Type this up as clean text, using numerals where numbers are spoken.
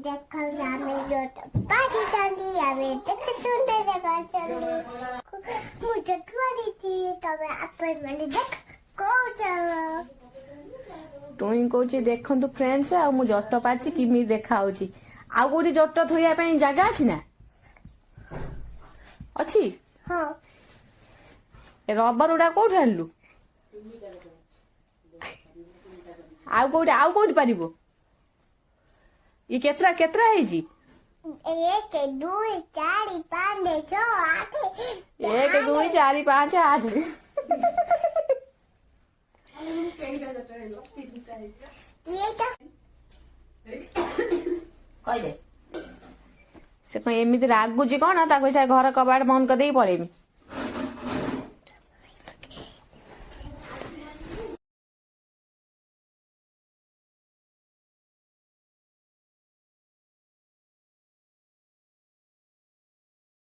देखो ଆମେ ପାଠିଛନ୍ତି ଆମେ ଦେଖୁଛନ୍ତି ଦେଖାଛନ୍ତି ମୁଁ ଦେଖୁଛି ତମେ ଆପଣମାନେ ଦେଖ କହୁଛ ଟୁଇଁ କହୁଛି ଦେଖନ୍ତୁ ଫ୍ରେଣ୍ଡସ୍ ଆଉ ମୁଁ ଜଟ ପାଚି କେମିତି ଦେଖାଯାଉଛି। ଆଉ କୋଉଠି ଜଟ ଥୋଇବା ପାଇଁ ଜାଗା ଅଛି ନା? ଅଛି। ହଁ ରବର ଗୁଡା କୋଉଠି ଆଣିଲୁ? ଆଉ କୋଉଠି ପାରିବ? ଇ କେତେଟା ହେଇଛି? 1 2 4 5 6 8 1 2 4 5 8 କହିଦେ। ସେ କଣ ଏମିତି ରାଗୁଛି କଣ ତାକୁ ଘର କବାଟ ବନ୍ଦ କରିଦେଇକି ପଳେଇମି।